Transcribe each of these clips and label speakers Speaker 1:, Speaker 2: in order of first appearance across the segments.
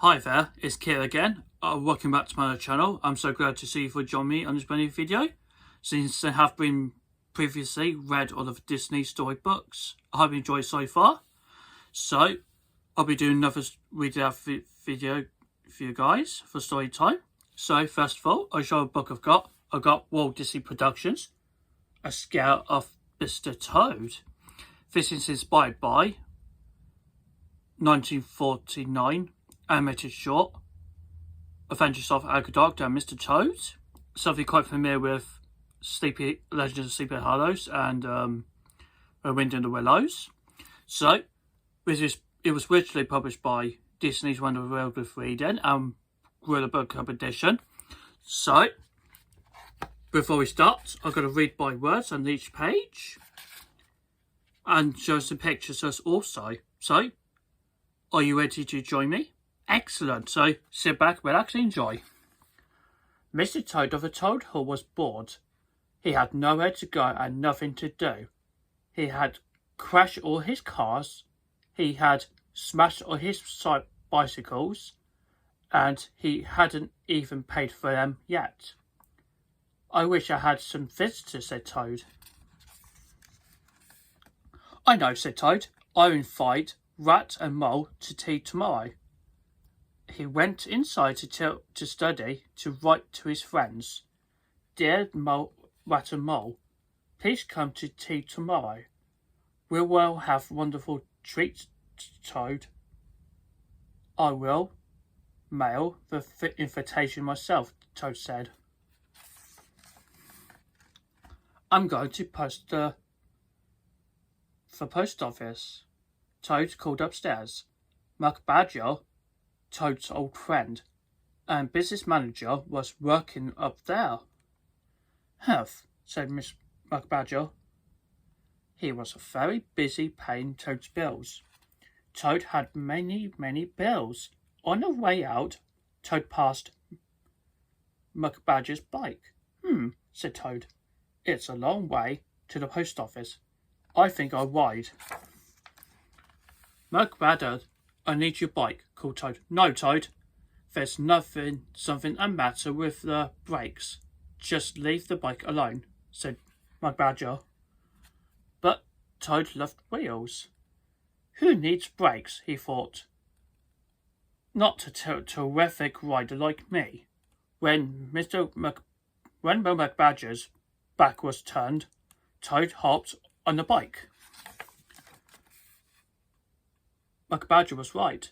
Speaker 1: Hi there, it's Kit again. Welcome back to my channel. I'm so glad to see you for joining me on this brand new video. Since I have been previously read all of Disney storybooks, I hope you enjoyed so far. So, I'll be doing another read out video for you guys for story time. So, first of all, I'll show you a book I've got. I've got Walt Disney Productions, A Scout of Mr Toad. This is inspired by 1949 animated short Adventures of Icahod and Mr Toad. Something quite familiar with Legends of Sleepy Hollows and The Wind in the Willows. So, it was originally published by Disney's Wonderful World of Reading and Grolier Book Club edition. So, before we start, I'm going to read by words on each page and show some pictures us also. So, are you ready to join me? Excellent, so sit back, relax and enjoy. Mr Toad of the Toad Hall was bored. He had nowhere to go and nothing to do. He had crashed all his cars, he had smashed all his bicycles, and he hadn't even paid for them yet. I wish I had some visitors, said Toad. I know, said Toad. I'll invite Rat and Mole to tea tomorrow. He went inside to study, to write to his friends. Dear Rat and Mole, please come to tea tomorrow. We'll have wonderful treats, Toad. I will mail the invitation myself, Toad said. I'm going to post the post office. Toad called upstairs. Muck Badger, Toad's old friend and business manager, was working up there. Humph, said Miss Muck Badger. He was very busy paying Toad's bills. Toad had many bills. On the way out, Toad passed Muck Badger's bike. Said Toad. It's a long way to the post office. I think I'll ride. Muck Badger, I need your bike, called Toad. No, Toad. There's something the matter with the brakes. Just leave the bike alone, said Muck Badger. But Toad loved wheels. Who needs brakes, he thought. Not a terrific rider like me. When Muck Badger's back was turned, Toad hopped on the bike. Muck Badger was right.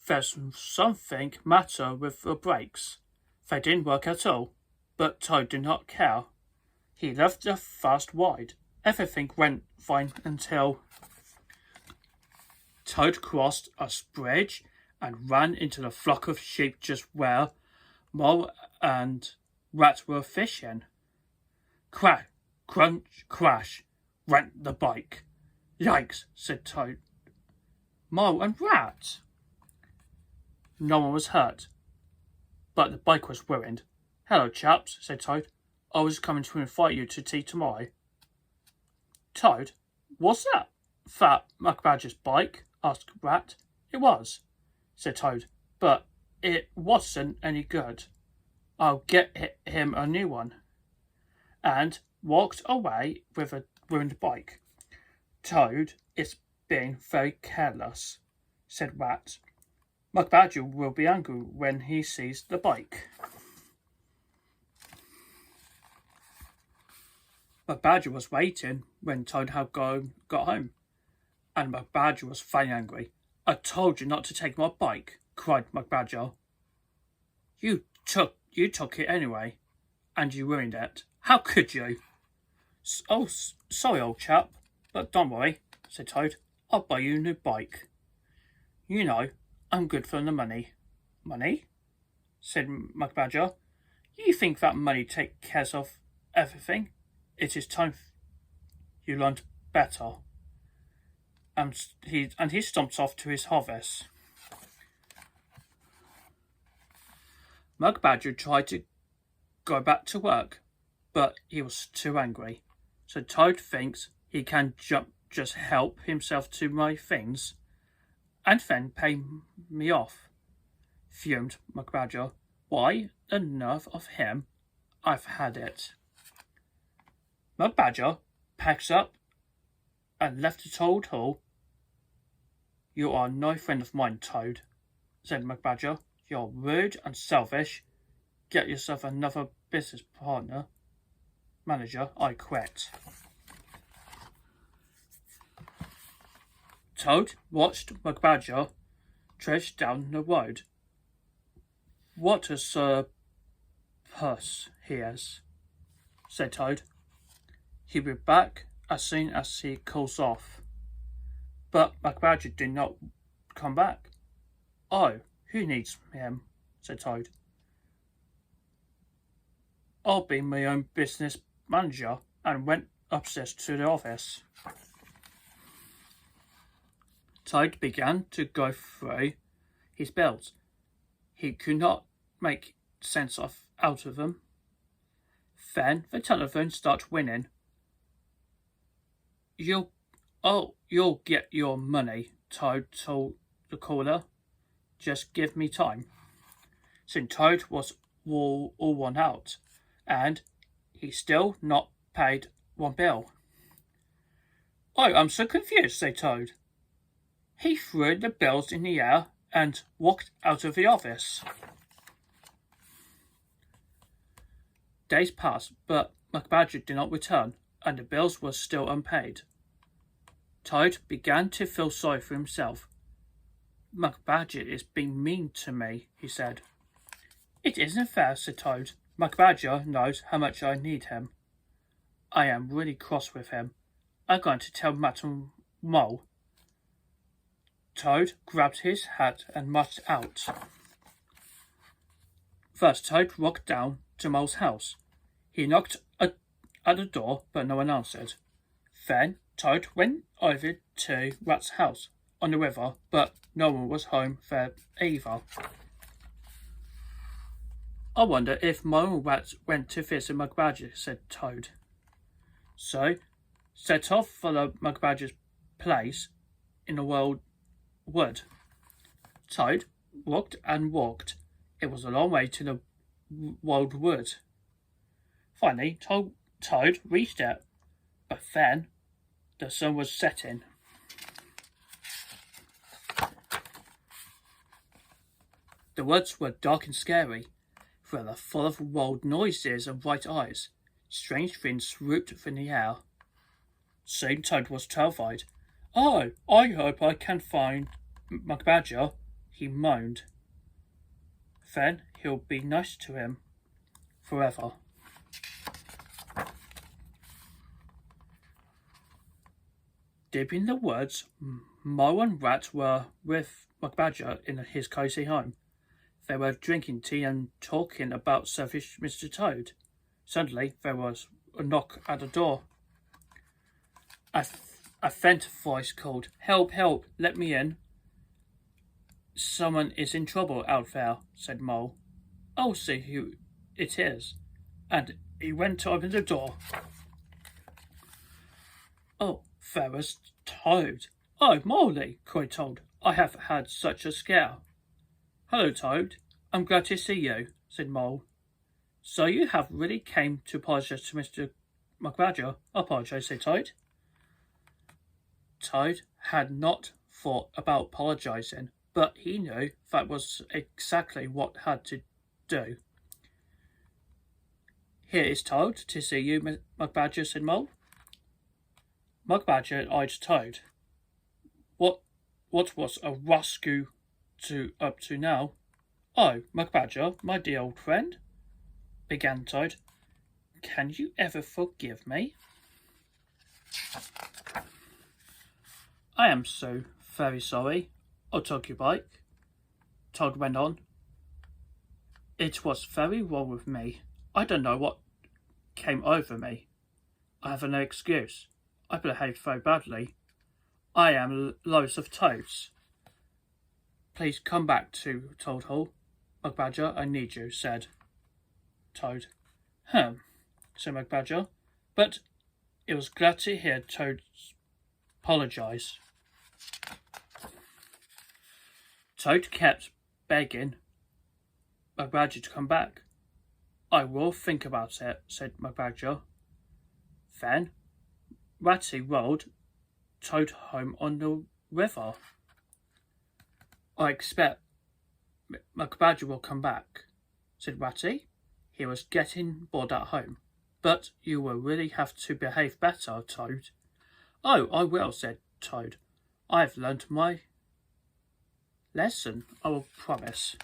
Speaker 1: There's something matter with the brakes. They didn't work at all, but Toad did not care. He loved the fast ride. Everything went fine until Toad crossed a bridge and ran into the flock of sheep just where Mole and Rat were fishing. Crash, crunch, crash, went the bike. Yikes, said Toad. Mole and Rat. No one was hurt, but the bike was ruined. Hello, chaps, said Toad. I was coming to invite you to tea tomorrow. Toad, what's that? Fat Muck Badger's bike? Asked Rat. It was, said Toad, but it wasn't any good. I'll get him a new one. And walked away with a ruined bike. Toad is being very careless, said Rat. Muck Badger will be angry when he sees the bike. Muck Badger was waiting when Toad had got home, and Muck Badger was very angry. I told you not to take my bike, cried Muck Badger. You took it anyway, and you ruined it. How could you? Oh, sorry, old chap, but don't worry, said Toad. I'll buy you a new bike. You know, I'm good for the money. Money? Said Muck Badger. You think that money takes care of everything? It is time you learned better. And he stomped off to his harvest. Muck Badger tried to go back to work, but he was too angry. So Toad thinks he can just help himself to my things and then pay me off. fumed McBadger. Why, the nerve of him! I've had it. McBadger packed up and left the Toad Hall. You are no friend of mine, Toad, said McBadger. You're rude and selfish. Get yourself another business partner. Manager, I quit. Toad watched McBadger trudge down the road. What a purse he is, said Toad. He'll be back as soon as he cools off. But McBadger did not come back. Oh, who needs him? Said Toad. I'll be my own business manager, and went upstairs to the office. Toad began to go through his bills. He could not make sense out of them. Then the telephone started ringing. You'll get your money, Toad told the caller. Just give me time. Soon Toad was all worn out, and he still not paid one bill. Oh, I'm so confused, said Toad. He threw the bills in the air and walked out of the office. Days passed, but McBadger did not return, and the bills were still unpaid. Toad began to feel sorry for himself. McBadger is being mean to me, he said. It isn't fair, said Toad. McBadger knows how much I need him. I am really cross with him. I'm going to tell Madam Mole. Toad grabbed his hat and marched out. First, Toad walked down to Mole's house. He knocked at the door, but no one answered. Then Toad went over to Rat's house on the river, but no one was home there either. I wonder if Mole and Rat went to visit McBadger, said Toad. So, set off for the McBadger's place in the wood. Toad walked and walked. It was a long way to the wild wood. Finally, Toad reached it, but then the sun was setting. The woods were dark and scary. They were full of wild noises and bright eyes. Strange things swooped in the air. Soon Toad was terrified. Oh, I hope I can find McBadger, he moaned. Then he'll be nice to him forever. Deep in the woods, Mole and Rat were with McBadger in his cosy home. They were drinking tea and talking about selfish Mr. Toad. Suddenly, there was a knock at the door. A faint voice called, Help, help, let me in. Someone is in trouble out there, said Mole. I'll see who it is. And he went to open the door. Oh, there was Toad. Oh, Moley, cried Toad. I have had such a scare. Hello, Toad. I'm glad to see you, said Mole. So you have really came to apologise to Mr. McBadger? Apologise, said Toad. Toad had not thought about apologising, but he knew that was exactly what had to do. Here is Toad to see you, McBadger, said Mole. McBadger eyed Toad. What was a rascal up to now? Oh, McBadger, my dear old friend, began Toad. Can you ever forgive me? I am so very sorry. I'll take your bike. Toad went on. It was very wrong with me. I don't know what came over me. I have no excuse. I behaved very badly. I am loads of toads. Please come back to Toad Hall. McBadger, I need you, said Toad. Said McBadger, but it was glad to hear Toad apologise. Toad kept begging, McBadger to come back. I will think about it, said McBadger. Then Ratty rolled Toad home on the river. I expect McBadger will come back, said Ratty. He was getting bored at home. But you will really have to behave better, Toad. Oh, I will, said Toad. I've learnt my lesson, I will promise.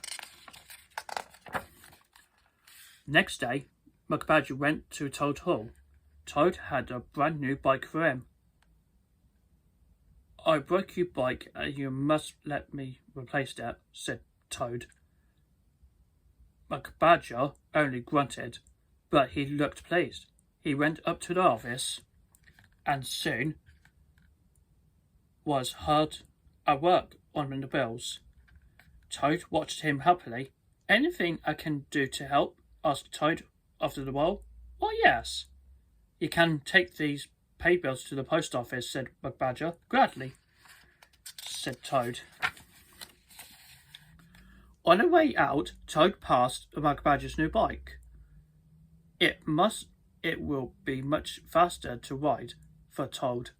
Speaker 1: Next day, McBadger went to Toad Hall. Toad had a brand new bike for him. I broke your bike and you must let me replace it, said Toad. McBadger only grunted, but he looked pleased. He went up to the office and soon was hard at work on the bills. Toad watched him happily. Anything I can do to help? Asked Toad after the while. Why, yes. You can take these pay bills to the post office, said McBadger. Gladly, said Toad. On the way out, Toad passed McBadger's new bike. It will be much faster to ride, for Toad.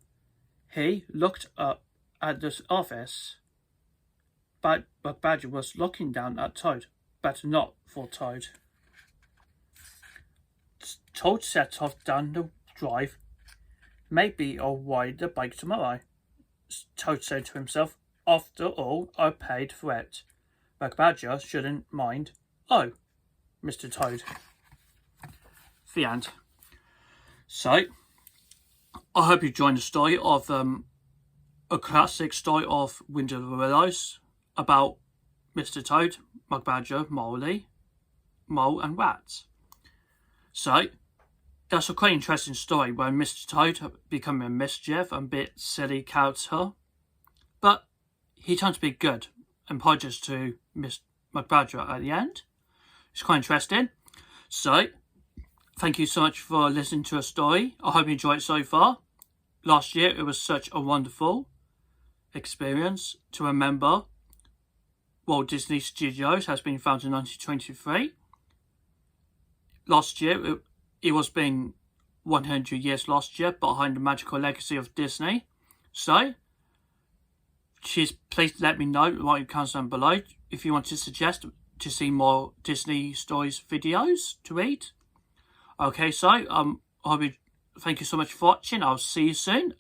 Speaker 1: He looked up at the office, but McBadger was looking down at Toad. Better not, for Toad. Toad set off down the drive. Maybe I'll ride the bike tomorrow, Toad said to himself. After all, I paid for it. McBadger shouldn't mind. Oh, Mr Toad. The end. So, I hope you enjoyed the story of a classic story of Winter of the Willows about Mr Toad, McBadger, Mole and Rat. So, that's a quite interesting story when Mr Toad becoming a mischief and a bit silly character, but he turns to be good and apologises to Miss McBadger at the end. It's quite interesting. So, thank you so much for listening to a story. I hope you enjoyed it so far. Last year, it was such a wonderful experience to remember. Walt Disney Studios has been founded in 1923. Last year, it was being 100 years last year behind the magical legacy of Disney. So, please let me know what you comments down below if you want to suggest to see more Disney stories videos to read. Okay, so thank you so much for watching. I'll see you soon.